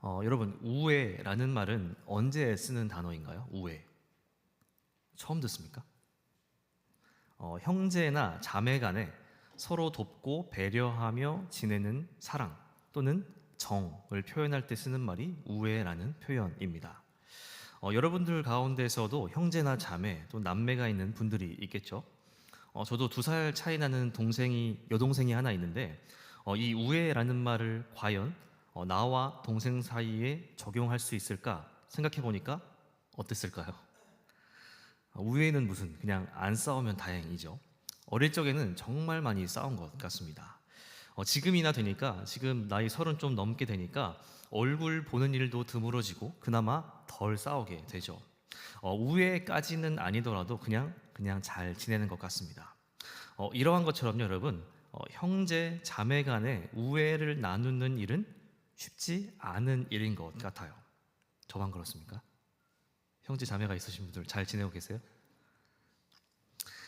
여러분, 우애라는 말은 언제 쓰는 단어인가요? 우애. 처음 듣습니까? 형제나 자매 간에 서로 돕고 배려하며 지내는 사랑 또는 정을 표현할 때 쓰는 말이 우애라는 표현입니다. 여러분들 가운데서도 형제나 자매 또 남매가 있는 분들이 있겠죠. 저도 2살 차이 나는 여동생이 하나 있는데 이 우애라는 말을 과연 나와 동생 사이에 적용할 수 있을까 생각해 보니까 어땠을까요? 우애는 무슨 그냥 안 싸우면 다행이죠. 어릴 적에는 정말 많이 싸운 것 같습니다. 지금이나 되니까 지금 나이 30 좀 넘게 되니까 얼굴 보는 일도 드물어지고 그나마 덜 싸우게 되죠. 우애까지는 아니더라도 그냥 잘 지내는 것 같습니다. 이러한 것처럼요, 여러분, 형제 자매 간의 우애를 나누는 일은 쉽지 않은 일인 것 같아요. 저만 그렇습니까? 형제 자매가 있으신 분들 잘 지내고 계세요?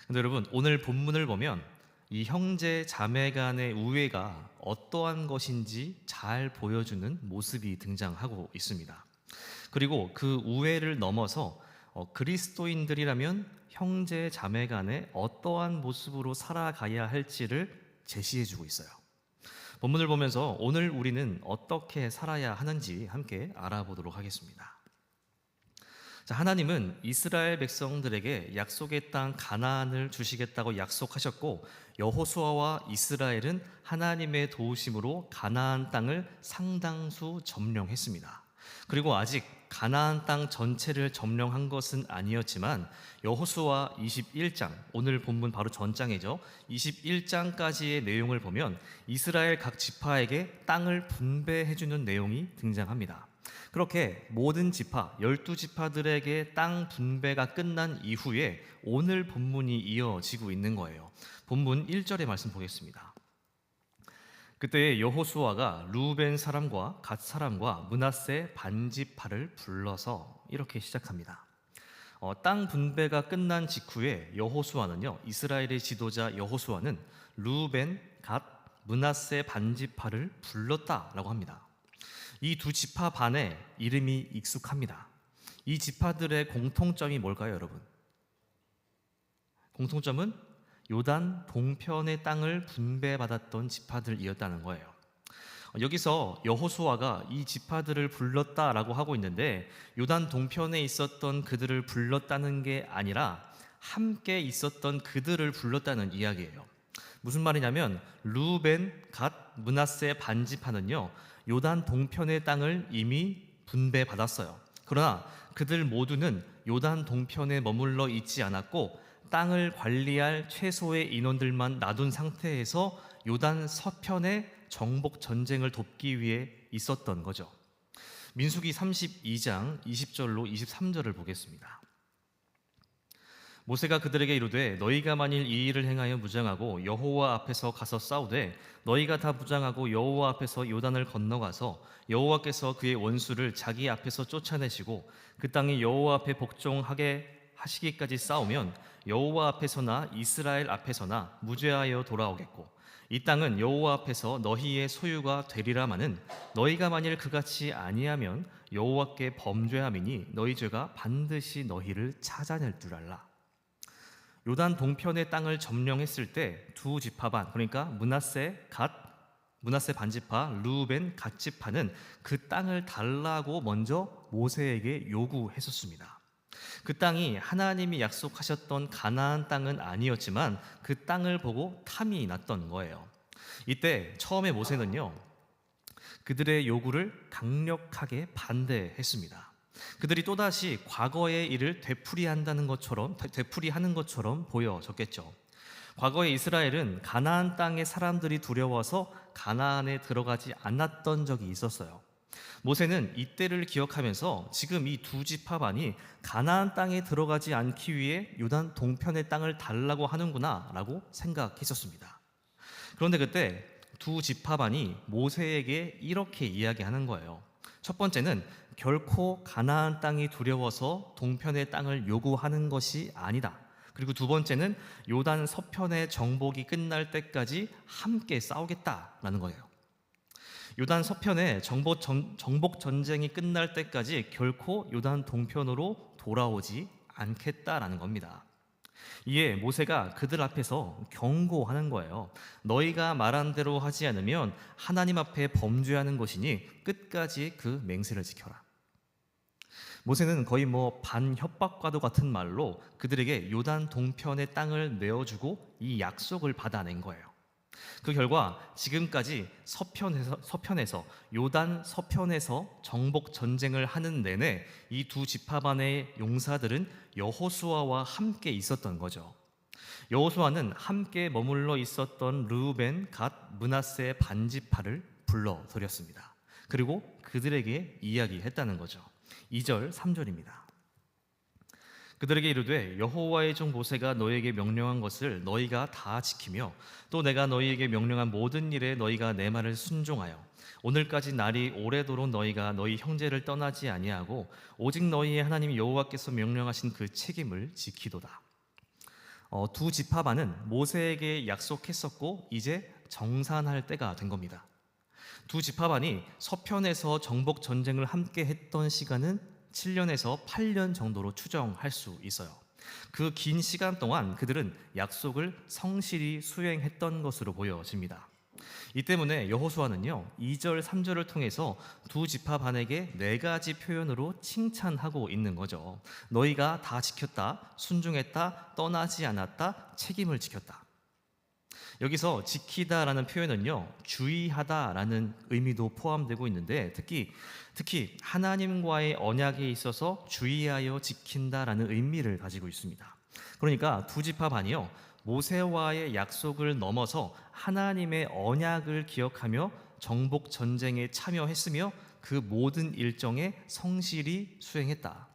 근데 여러분, 오늘 본문을 보면 이 형제 자매 간의 우애가 어떠한 것인지 잘 보여주는 모습이 등장하고 있습니다. 그리고 그 우애를 넘어서 그리스도인들이라면 형제 자매 간에 어떠한 모습으로 살아가야 할지를 제시해주고 있어요. 본문을 보면서 오늘 우리는 어떻게 살아야 하는지 함께 알아보도록 하겠습니다. 자, 하나님은 이스라엘 백성들에게 약속의 땅 가나안을 주시겠다고 약속하셨고 여호수아와 이스라엘은 하나님의 도우심으로 가나안 땅을 상당수 점령했습니다. 그리고 아직 가나안 땅 전체를 점령한 것은 아니었지만 여호수아 21장, 오늘 본문 바로 전장이죠. 21장까지의 내용을 보면 이스라엘 각 지파에게 땅을 분배해주는 내용이 등장합니다. 그렇게 모든 지파, 12지파들에게 땅 분배가 끝난 이후에 오늘 본문이 이어지고 있는 거예요. 본문 1절의 말씀 보겠습니다. 그때 여호수아가 루벤 사람과 갓 사람과 므낫세 반지파를 불러서 이렇게 시작합니다. 땅 분배가 끝난 직후에 여호수아는요, 이스라엘의 지도자 여호수아는 루벤, 갓, 므낫세 반지파를 불렀다라고 합니다. 이 두 지파 반에 이름이 익숙합니다. 이 지파들의 공통점이 뭘까요, 여러분? 공통점은 요단 동편의 땅을 분배받았던 지파들이었다는 거예요. 여기서 여호수아가 이 지파들을 불렀다라고 하고 있는데 요단 동편에 있었던 그들을 불렀다는 게 아니라 함께 있었던 그들을 불렀다는 이야기예요. 무슨 말이냐면 루벤, 갓, 므낫세 반지파는요, 요단 동편의 땅을 이미 분배받았어요. 그러나 그들 모두는 요단 동편에 머물러 있지 않았고 땅을 관리할 최소의 인원들만 놔둔 상태에서 요단 서편에 정복 전쟁을 돕기 위해 있었던 거죠. 민수기 32장 20절로 23절을 보겠습니다. 모세가 그들에게 이르되 너희가 만일 이 일을 행하여 무장하고 여호와 앞에서 가서 싸우되 너희가 다 무장하고 여호와 앞에서 요단을 건너가서 여호와께서 그의 원수를 자기 앞에서 쫓아내시고 그 땅이 여호와 앞에 복종하게 하시기까지 싸우면 여호와 앞에서나 이스라엘 앞에서나 무죄하여 돌아오겠고 이 땅은 여호와 앞에서 너희의 소유가 되리라마는 너희가 만일 그같이 아니하면 여호와께 범죄함이니 너희 죄가 반드시 너희를 찾아낼 줄 알라. 요단 동편의 땅을 점령했을 때 두 지파반, 그러니까 므낫세 반지파, 루벤 갓 지파는 그 땅을 달라고 먼저 모세에게 요구했었습니다. 그 땅이 하나님이 약속하셨던 가나안 땅은 아니었지만 그 땅을 보고 탐이 났던 거예요. 이때 처음에 모세는요, 그들의 요구를 강력하게 반대했습니다. 그들이 또다시 과거의 일을 되풀이하는 것처럼 보여졌겠죠. 과거의 이스라엘은 가나안 땅의 사람들이 두려워서 가나안에 들어가지 않았던 적이 있었어요. 모세는 이때를 기억하면서 지금 이 두 지파반이 가나안 땅에 들어가지 않기 위해 요단 동편의 땅을 달라고 하는구나 라고 생각했었습니다. 그런데 그때 두 지파반이 모세에게 이렇게 이야기하는 거예요. 첫 번째는 결코 가나안 땅이 두려워서 동편의 땅을 요구하는 것이 아니다. 그리고 두 번째는 요단 서편의 정복이 끝날 때까지 함께 싸우겠다라는 거예요. 요단 서편에 정복 전쟁이 끝날 때까지 결코 요단 동편으로 돌아오지 않겠다라는 겁니다. 이에 모세가 그들 앞에서 경고하는 거예요. 너희가 말한 대로 하지 않으면 하나님 앞에 범죄하는 것이니 끝까지 그 맹세를 지켜라. 모세는 거의 반협박과도 같은 말로 그들에게 요단 동편의 땅을 내어주고 이 약속을 받아낸 거예요. 그 결과 지금까지 서편에서 요단 서편에서 정복 전쟁을 하는 내내 이 두 지파 반의 용사들은 여호수아와 함께 있었던 거죠. 여호수아는 함께 머물러 있었던 르우벤, 갓, 므낫세 반지파를 불러들였습니다. 그리고 그들에게 이야기했다는 거죠. 2절, 3절입니다. 그들에게 이르되 여호와의 종 모세가 너희에게 명령한 것을 너희가 다 지키며 또 내가 너희에게 명령한 모든 일에 너희가 내 말을 순종하여 오늘까지 날이 오래도록 너희가 너희 형제를 떠나지 아니하고 오직 너희의 하나님 여호와께서 명령하신 그 책임을 지키도다. 두 지파반은 모세에게 약속했었고 이제 정산할 때가 된 겁니다. 두 지파반이 서편에서 정복 전쟁을 함께 했던 시간은 7년에서 8년 정도로 추정할 수 있어요. 그 긴 시간 동안 그들은 약속을 성실히 수행했던 것으로 보여집니다. 이 때문에 여호수아는요 2절, 3절을 통해서 두 지파 반에게 4가지 표현으로 칭찬하고 있는 거죠. 너희가 다 지켰다, 순종했다, 떠나지 않았다, 책임을 지켰다. 여기서 지키다라는 표현은요 주의하다라는 의미도 포함되고 있는데 특히 하나님과의 언약에 있어서 주의하여 지킨다라는 의미를 가지고 있습니다. 그러니까 두 지파 반이요 모세와의 약속을 넘어서 하나님의 언약을 기억하며 정복 전쟁에 참여했으며 그 모든 일정에 성실히 수행했다.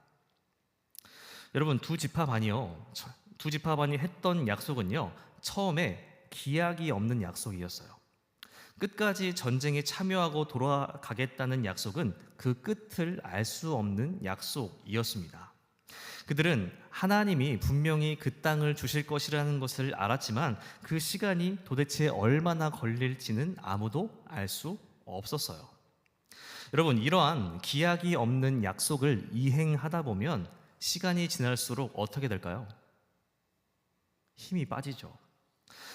여러분 두 지파 반이 했던 약속은요 처음에 기약이 없는 약속이었어요. 끝까지 전쟁에 참여하고 돌아가겠다는 약속은 그 끝을 알 수 없는 약속이었습니다. 그들은 하나님이 분명히 그 땅을 주실 것이라는 것을 알았지만 그 시간이 도대체 얼마나 걸릴지는 아무도 알 수 없었어요. 여러분 이러한 기약이 없는 약속을 이행하다 보면 시간이 지날수록 어떻게 될까요? 힘이 빠지죠.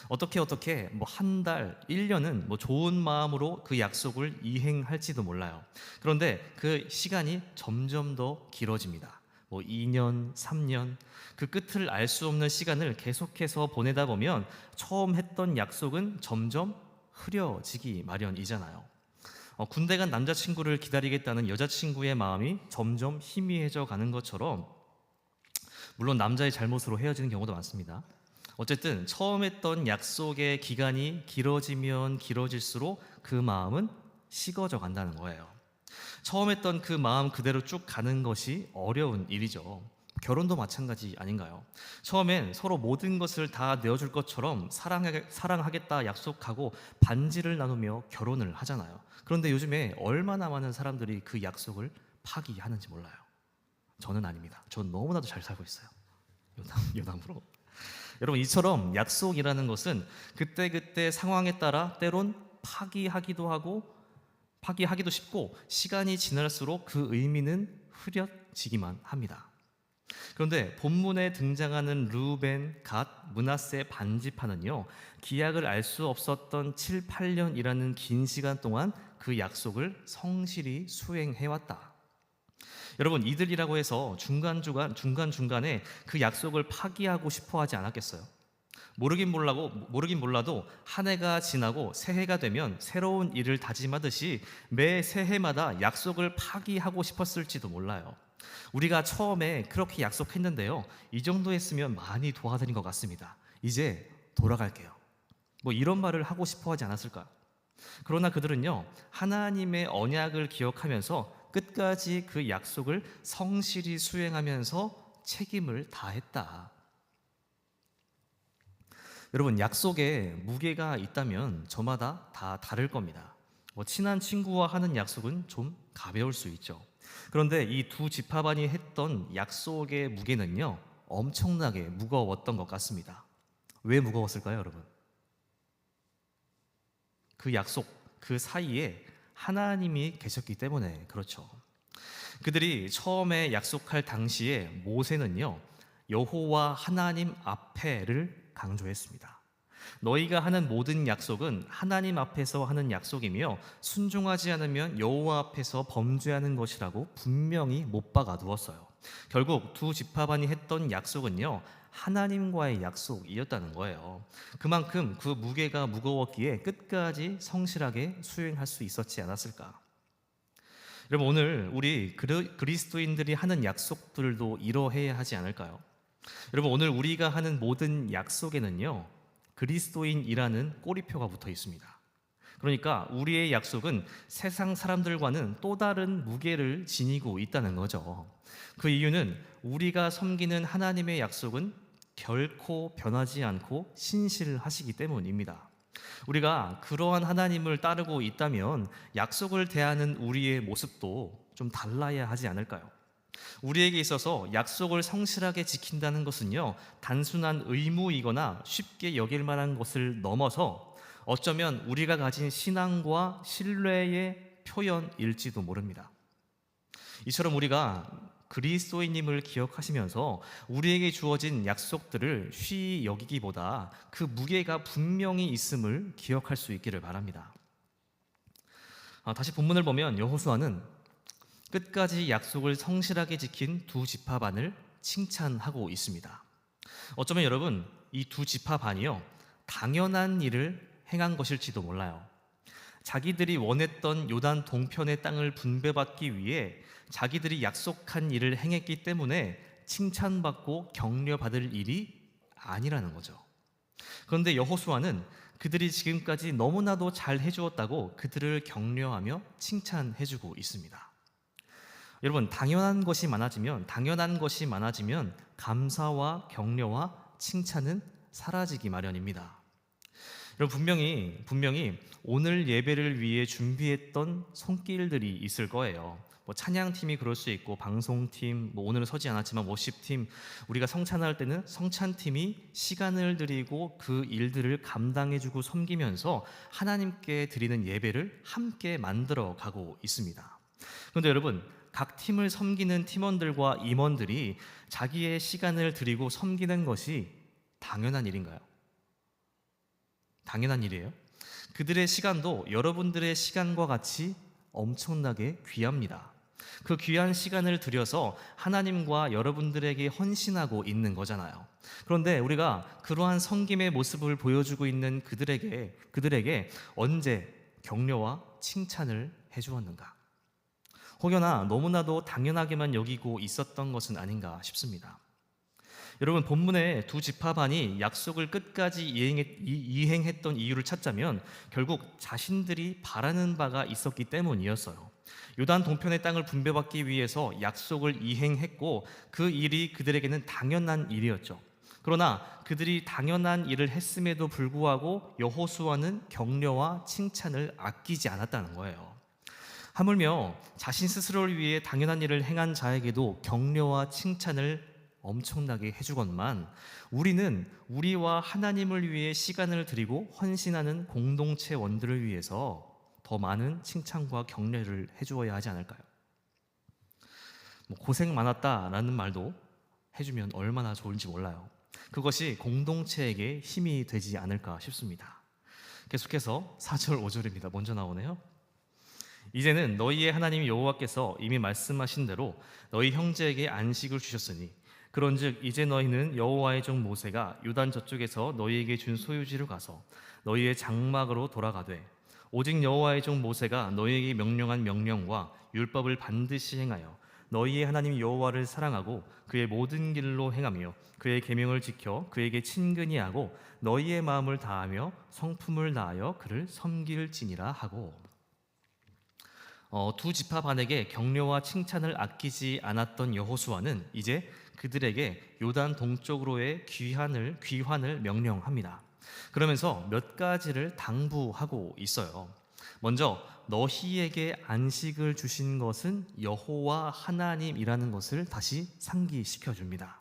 어떻게 한 달, 1년은 좋은 마음으로 그 약속을 이행할지도 몰라요. 그런데 그 시간이 점점 더 길어집니다. 2년, 3년 그 끝을 알 수 없는 시간을 계속해서 보내다 보면 처음 했던 약속은 점점 흐려지기 마련이잖아요. 군대 간 남자친구를 기다리겠다는 여자친구의 마음이 점점 희미해져 가는 것처럼 물론 남자의 잘못으로 헤어지는 경우도 많습니다. 어쨌든 처음 했던 약속의 기간이 길어지면 길어질수록 그 마음은 식어져 간다는 거예요. 처음 했던 그 마음 그대로 쭉 가는 것이 어려운 일이죠. 결혼도 마찬가지 아닌가요? 처음엔 서로 모든 것을 다 내어줄 것처럼 사랑하겠다 약속하고 반지를 나누며 결혼을 하잖아요. 그런데 요즘에 얼마나 많은 사람들이 그 약속을 파기하는지 몰라요. 저는 아닙니다. 저는 너무나도 잘 살고 있어요. 요담으로. 여러분 이처럼 약속이라는 것은 그때그때 상황에 따라 때론 파기하기도 쉽고 시간이 지날수록 그 의미는 흐려지기만 합니다. 그런데 본문에 등장하는 르우벤, 갓, 므낫세 반지파는요 기약을 알 수 없었던 7, 8년이라는 긴 시간 동안 그 약속을 성실히 수행해왔다. 여러분 이들이라고 해서 중간중간에 그 약속을 파기하고 싶어 하지 않았겠어요? 모르긴 몰라도 한 해가 지나고 새해가 되면 새로운 일을 다짐하듯이 매 새해마다 약속을 파기하고 싶었을지도 몰라요. 우리가 처음에 그렇게 약속했는데요 이 정도 했으면 많이 도와드린 것 같습니다. 이제 돌아갈게요. 이런 말을 하고 싶어 하지 않았을까? 그러나 그들은요 하나님의 언약을 기억하면서 끝까지 그 약속을 성실히 수행하면서 책임을 다했다. 여러분 약속에 무게가 있다면 저마다 다 다를 겁니다. 친한 친구와 하는 약속은 좀 가벼울 수 있죠. 그런데 이 두 지파반이 했던 약속의 무게는요 엄청나게 무거웠던 것 같습니다. 왜 무거웠을까요, 여러분? 그 약속, 그 사이에 하나님이 계셨기 때문에 그렇죠. 그들이 처음에 약속할 당시에 모세는요, 여호와 하나님 앞에를 강조했습니다. 너희가 하는 모든 약속은 하나님 앞에서 하는 약속이며 순종하지 않으면 여호와 앞에서 범죄하는 것이라고 분명히 못 박아 두었어요. 결국 두 지파반이 했던 약속은요, 하나님과의 약속이었다는 거예요. 그만큼 그 무게가 무거웠기에 끝까지 성실하게 수행할 수 있었지 않았을까. 여러분, 오늘 우리 그리스도인들이 하는 약속들도 이러해야 하지 않을까요? 여러분, 오늘 우리가 하는 모든 약속에는요, 그리스도인이라는 꼬리표가 붙어 있습니다. 그러니까 우리의 약속은 세상 사람들과는 또 다른 무게를 지니고 있다는 거죠. 그 이유는 우리가 섬기는 하나님의 약속은 결코 변하지 않고 신실하시기 때문입니다. 우리가 그러한 하나님을 따르고 있다면 약속을 대하는 우리의 모습도 좀 달라야 하지 않을까요? 우리에게 있어서 약속을 성실하게 지킨다는 것은요, 단순한 의무이거나 쉽게 여길 만한 것을 넘어서 어쩌면 우리가 가진 신앙과 신뢰의 표현일지도 모릅니다. 이처럼 우리가 그리스도인임을 기억하시면서 우리에게 주어진 약속들을 쉬이 여기기보다 그 무게가 분명히 있음을 기억할 수 있기를 바랍니다. 다시 본문을 보면 여호수아는 끝까지 약속을 성실하게 지킨 두 지파반을 칭찬하고 있습니다. 어쩌면 여러분, 이 두 지파반이요, 당연한 일을 행한 것일지도 몰라요. 자기들이 원했던 요단 동편의 땅을 분배받기 위해 자기들이 약속한 일을 행했기 때문에 칭찬받고 격려받을 일이 아니라는 거죠. 그런데 여호수아는 그들이 지금까지 너무나도 잘 해주었다고 그들을 격려하며 칭찬해주고 있습니다. 여러분, 당연한 것이 많아지면 감사와 격려와 칭찬은 사라지기 마련입니다. 여러분, 분명히 오늘 예배를 위해 준비했던 손길들이 있을 거예요. 찬양팀이 그럴 수 있고, 방송팀, 오늘은 서지 않았지만 워십팀, 우리가 성찬할 때는 성찬팀이 시간을 들이고 그 일들을 감당해주고 섬기면서 하나님께 드리는 예배를 함께 만들어 가고 있습니다. 그런데 여러분, 각 팀을 섬기는 팀원들과 임원들이 자기의 시간을 드리고 섬기는 것이 당연한 일인가요? 당연한 일이에요. 그들의 시간도 여러분들의 시간과 같이 엄청나게 귀합니다. 그 귀한 시간을 들여서 하나님과 여러분들에게 헌신하고 있는 거잖아요. 그런데 우리가 그러한 섬김의 모습을 보여주고 있는 그들에게 언제 격려와 칭찬을 해주었는가? 혹여나 너무나도 당연하게만 여기고 있었던 것은 아닌가 싶습니다. 여러분, 본문의 두 지파반이 약속을 끝까지 이행했던 이유를 찾자면 결국 자신들이 바라는 바가 있었기 때문이었어요. 요단 동편의 땅을 분배받기 위해서 약속을 이행했고 그 일이 그들에게는 당연한 일이었죠. 그러나 그들이 당연한 일을 했음에도 불구하고 여호수아는 격려와 칭찬을 아끼지 않았다는 거예요. 하물며 자신 스스로를 위해 당연한 일을 행한 자에게도 격려와 칭찬을 엄청나게 해주건만 우리는 우리와 하나님을 위해 시간을 드리고 헌신하는 공동체원들을 위해서 더 많은 칭찬과 격려를 해주어야 하지 않을까요? 고생 많았다라는 말도 해주면 얼마나 좋을지 몰라요. 그것이 공동체에게 힘이 되지 않을까 싶습니다. 계속해서 4절 5절입니다. 먼저 나오네요. 이제는 너희의 하나님 여호와께서 이미 말씀하신 대로 너희 형제에게 안식을 주셨으니 그런즉 이제 너희는 여호와의 종 모세가 요단 저쪽에서 너희에게 준 소유지로 가서 너희의 장막으로 돌아가되 오직 여호와의 종 모세가 너희에게 명령한 명령과 율법을 반드시 행하여 너희의 하나님 여호와를 사랑하고 그의 모든 길로 행하며 그의 계명을 지켜 그에게 친근히 하고 너희의 마음을 다하며 성품을 다하여 그를 섬길지니라 하고. 두 지파 반에게 격려와 칭찬을 아끼지 않았던 여호수아는 이제 그들에게 요단 동쪽으로의 귀환을 명령합니다. 그러면서 몇 가지를 당부하고 있어요. 먼저 너희에게 안식을 주신 것은 여호와 하나님이라는 것을 다시 상기시켜 줍니다.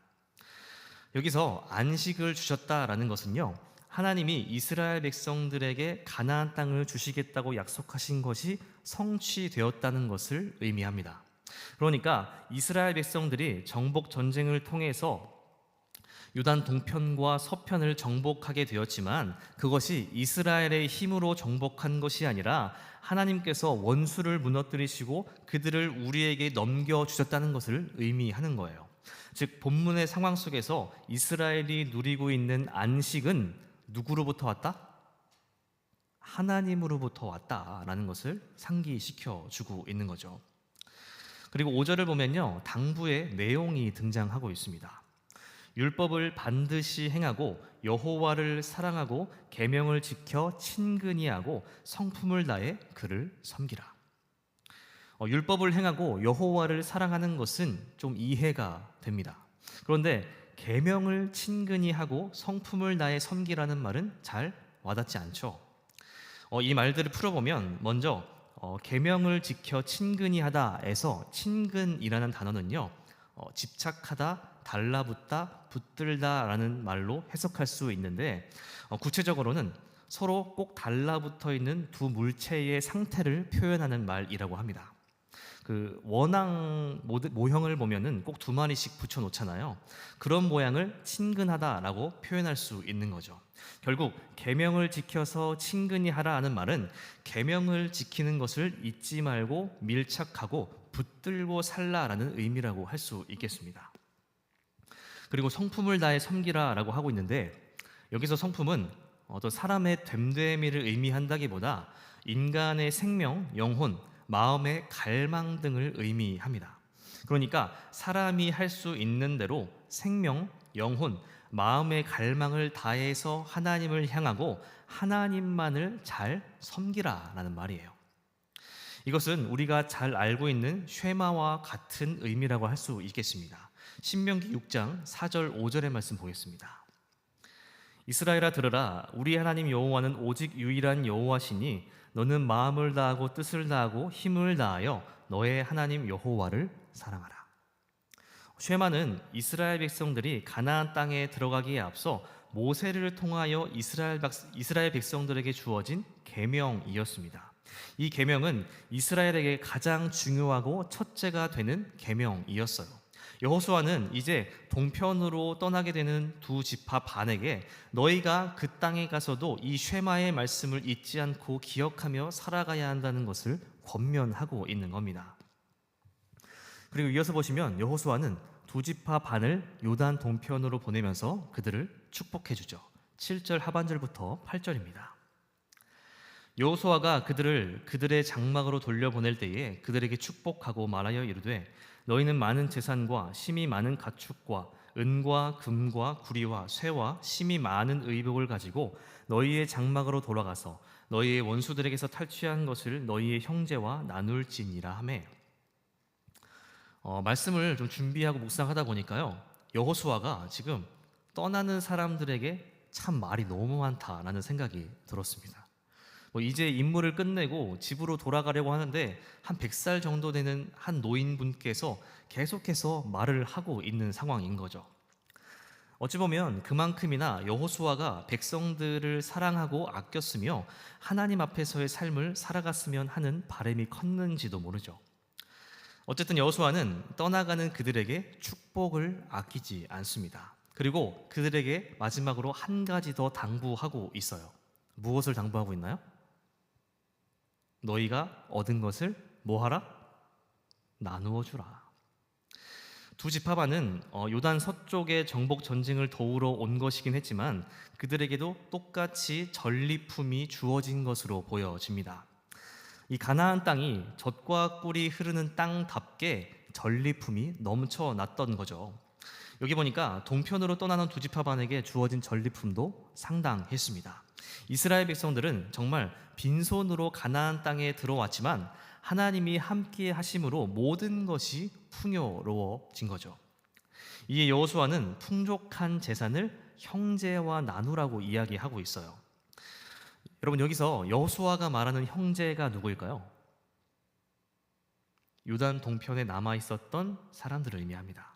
여기서 안식을 주셨다라는 것은요, 하나님이 이스라엘 백성들에게 가나안 땅을 주시겠다고 약속하신 것이 성취되었다는 것을 의미합니다. 그러니까 이스라엘 백성들이 정복 전쟁을 통해서 유단 동편과 서편을 정복하게 되었지만 그것이 이스라엘의 힘으로 정복한 것이 아니라 하나님께서 원수를 무너뜨리시고 그들을 우리에게 넘겨주셨다는 것을 의미하는 거예요. 즉 본문의 상황 속에서 이스라엘이 누리고 있는 안식은 누구로부터 왔다? 하나님으로부터 왔다라는 것을 상기시켜 주고 있는 거죠. 그리고 5절을 보면요, 당부의 내용이 등장하고 있습니다. 율법을 반드시 행하고 여호와를 사랑하고 계명을 지켜 친근히 하고 성품을 다해 그를 섬기라. 율법을 행하고 여호와를 사랑하는 것은 좀 이해가 됩니다. 그런데 계명을 친근히 하고 성품을 다해 섬기라는 말은 잘 와닿지 않죠. 이 말들을 풀어보면 먼저 계명을 지켜 친근히 하다에서 친근이라는 단어는요, 집착하다, 달라붙다, 붙들다라는 말로 해석할 수 있는데 구체적으로는 서로 꼭 달라붙어 있는 두 물체의 상태를 표현하는 말이라고 합니다. 그 원앙 모형을 보면은 꼭 두 마리씩 붙여 놓잖아요. 그런 모양을 친근하다라고 표현할 수 있는 거죠. 결국 계명을 지켜서 친근히 하라는 말은 계명을 지키는 것을 잊지 말고 밀착하고 붙들고 살라라는 의미라고 할 수 있겠습니다. 그리고 성품을 다해 섬기라라고 하고 있는데 여기서 성품은 어떤 사람의 됨됨이를 의미한다기보다 인간의 생명, 영혼, 마음의 갈망 등을 의미합니다. 그러니까 사람이 할 수 있는 대로 생명, 영혼, 마음의 갈망을 다해서 하나님을 향하고 하나님만을 잘 섬기라라는 말이에요. 이것은 우리가 잘 알고 있는 쉐마와 같은 의미라고 할 수 있겠습니다. 신명기 6장 4절 5절의 말씀 보겠습니다. 이스라엘아 들으라, 우리 하나님 여호와는 오직 유일한 여호와시니 너는 마음을 다하고 뜻을 다하고 힘을 다하여 너의 하나님 여호와를 사랑하라. 쉐마는 이스라엘 백성들이 가나안 땅에 들어가기에 앞서 모세를 통하여 이스라엘 백성들에게 주어진 계명이었습니다. 이 계명은 이스라엘에게 가장 중요하고 첫째가 되는 계명이었어요. 여호수아는 이제 동편으로 떠나게 되는 두 지파 반에게 너희가 그 땅에 가서도 이 쉐마의 말씀을 잊지 않고 기억하며 살아가야 한다는 것을 권면하고 있는 겁니다. 그리고 이어서 보시면 여호수아는 두 지파 반을 요단 동편으로 보내면서 그들을 축복해 주죠. 7절 하반절부터 8절입니다. 여호수아가 그들의 장막으로 돌려보낼 때에 그들에게 축복하고 말하여 이르되 너희는 많은 재산과 심이 많은 가축과 은과 금과 구리와 쇠와 심이 많은 의복을 가지고 너희의 장막으로 돌아가서 너희의 원수들에게서 탈취한 것을 너희의 형제와 나눌지니라 하매. 말씀을 좀 준비하고 묵상하다 보니까요, 여호수아가 지금 떠나는 사람들에게 참 말이 너무 많다라는 생각이 들었습니다. 이제 임무를 끝내고 집으로 돌아가려고 하는데 한 100살 정도 되는 한 노인분께서 계속해서 말을 하고 있는 상황인 거죠. 어찌 보면 그만큼이나 여호수아가 백성들을 사랑하고 아꼈으며 하나님 앞에서의 삶을 살아갔으면 하는 바람이 컸는지도 모르죠. 어쨌든 여호수아는 떠나가는 그들에게 축복을 아끼지 않습니다. 그리고 그들에게 마지막으로 한 가지 더 당부하고 있어요. 무엇을 당부하고 있나요? 너희가 얻은 것을 뭐하라? 나누어 주라. 두 지파반은 요단 서쪽의 정복 전쟁을 도우러 온 것이긴 했지만 그들에게도 똑같이 전리품이 주어진 것으로 보여집니다. 이 가나안 땅이 젖과 꿀이 흐르는 땅답게 전리품이 넘쳐났던 거죠. 여기 보니까 동편으로 떠나는 두 지파반에게 주어진 전리품도 상당했습니다. 이스라엘 백성들은 정말 빈손으로 가나안 땅에 들어왔지만 하나님이 함께 하심으로 모든 것이 풍요로워진 거죠. 이에 여호수아는 풍족한 재산을 형제와 나누라고 이야기하고 있어요. 여러분, 여기서 여호수아가 말하는 형제가 누구일까요? 요단 동편에 남아 있었던 사람들을 의미합니다.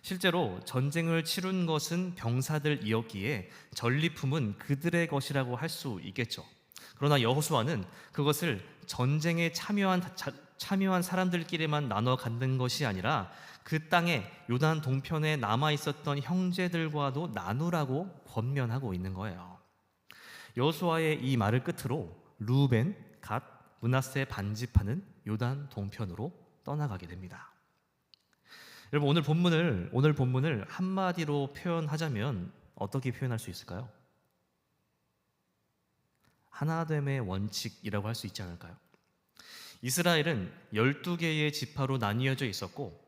실제로 전쟁을 치룬 것은 병사들이었기에 전리품은 그들의 것이라고 할 수 있겠죠. 그러나 여호수아는 그것을 전쟁에 참여한 사람들끼리만 나눠 갖는 것이 아니라 그 땅에 요단 동편에 남아 있었던 형제들과도 나누라고 권면하고 있는 거예요. 여호수아의 이 말을 끝으로 루벤, 갓, 므낫세 반지파는 요단 동편으로 떠나가게 됩니다. 여러분, 오늘 본문을 한마디로 표현하자면 어떻게 표현할 수 있을까요? 하나됨의 원칙이라고 할 수 있지 않을까요? 이스라엘은 12개의 지파로 나뉘어져 있었고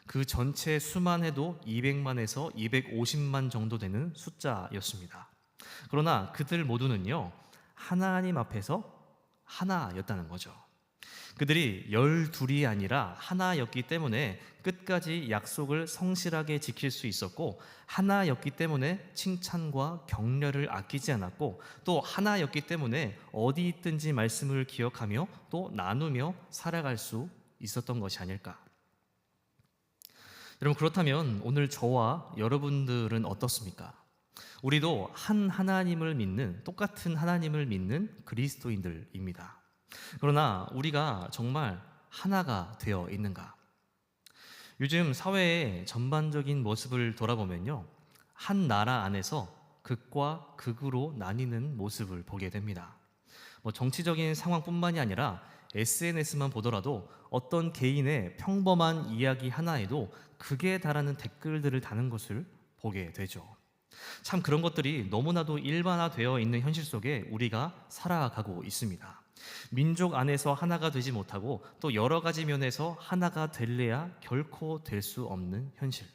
그 전체 수만 해도 200만에서 250만 정도 되는 숫자였습니다. 그러나 그들 모두는요, 하나님 앞에서 하나였다는 거죠. 그들이 12이 아니라 하나였기 때문에 끝까지 약속을 성실하게 지킬 수 있었고, 하나였기 때문에 칭찬과 격려를 아끼지 않았고, 또 하나였기 때문에 어디 있든지 말씀을 기억하며 또 나누며 살아갈 수 있었던 것이 아닐까. 여러분, 그렇다면 오늘 저와 여러분들은 어떻습니까? 우리도 한 하나님을 믿는, 똑같은 하나님을 믿는 그리스도인들입니다. 그러나 우리가 정말 하나가 되어 있는가? 요즘 사회의 전반적인 모습을 돌아보면요, 한 나라 안에서 극과 극으로 나뉘는 모습을 보게 됩니다. 정치적인 상황뿐만이 아니라 SNS만 보더라도 어떤 개인의 평범한 이야기 하나에도 극에 달하는 댓글들을 다는 것을 보게 되죠. 참 그런 것들이 너무나도 일반화되어 있는 현실 속에 우리가 살아가고 있습니다. 민족 안에서 하나가 되지 못하고 또 여러 가지 면에서 하나가 될래야 결코 될 수 없는 현실.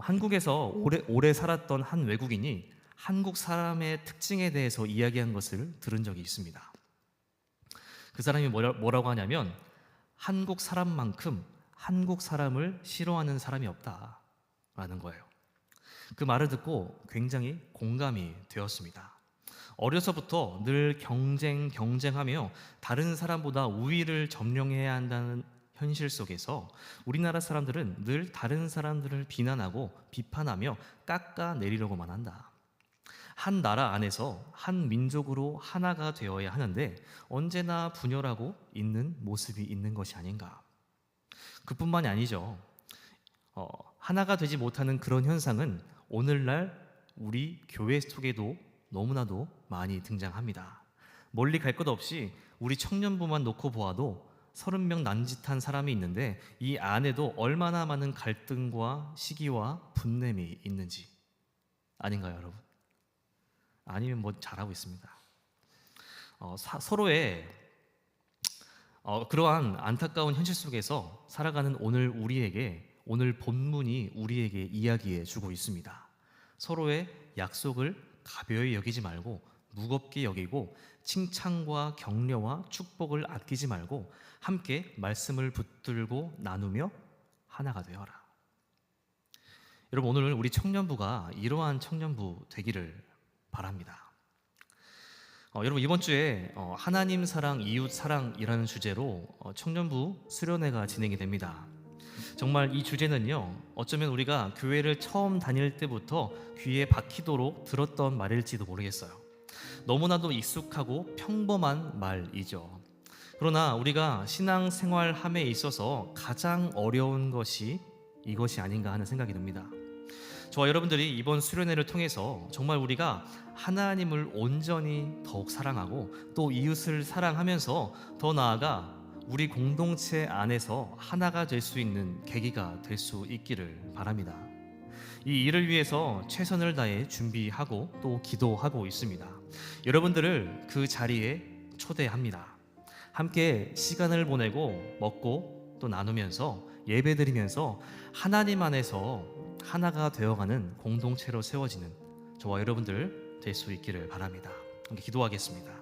한국에서 오래 살았던 한 외국인이 한국 사람의 특징에 대해서 이야기한 것을 들은 적이 있습니다. 그 사람이 뭐라고 하냐면, 한국 사람만큼 한국 사람을 싫어하는 사람이 없다라는 거예요. 그 말을 듣고 굉장히 공감이 되었습니다. 어려서부터 늘 경쟁하며 다른 사람보다 우위를 점령해야 한다는 현실 속에서 우리나라 사람들은 늘 다른 사람들을 비난하고 비판하며 깎아내리려고만 한다. 한 나라 안에서 한 민족으로 하나가 되어야 하는데 언제나 분열하고 있는 모습이 있는 것이 아닌가. 그뿐만이 아니죠. 하나가 되지 못하는 그런 현상은 오늘날 우리 교회 속에도 너무나도 많이 등장합니다. 멀리 갈 것 없이 우리 청년부만 놓고 보아도 30명 남짓한 사람이 있는데 이 안에도 얼마나 많은 갈등과 시기와 분냄이 있는지 아닌가요, 여러분? 아니면 잘하고 있습니다. 서로의 그러한 안타까운 현실 속에서 살아가는 오늘 본문이 우리에게 이야기해 주고 있습니다. 서로의 약속을 가벼이 여기지 말고 무겁게 여기고 칭찬과 격려와 축복을 아끼지 말고 함께 말씀을 붙들고 나누며 하나가 되어라. 여러분, 오늘 우리 청년부가 이러한 청년부 되기를 바랍니다. 여러분, 이번 주에 하나님 사랑, 이웃 사랑이라는 주제로 청년부 수련회가 진행이 됩니다. 정말 이 주제는요, 어쩌면 우리가 교회를 처음 다닐 때부터 귀에 박히도록 들었던 말일지도 모르겠어요. 너무나도 익숙하고 평범한 말이죠. 그러나 우리가 신앙생활함에 있어서 가장 어려운 것이 이것이 아닌가 하는 생각이 듭니다. 저와 여러분들이 이번 수련회를 통해서 정말 우리가 하나님을 온전히 더욱 사랑하고 또 이웃을 사랑하면서 더 나아가 우리 공동체 안에서 하나가 될 수 있는 계기가 될 수 있기를 바랍니다. 이 일을 위해서 최선을 다해 준비하고 또 기도하고 있습니다. 여러분들을 그 자리에 초대합니다. 함께 시간을 보내고 먹고 또 나누면서 예배드리면서 하나님 안에서 하나가 되어가는 공동체로 세워지는 저와 여러분들 될 수 있기를 바랍니다. 함께 기도하겠습니다.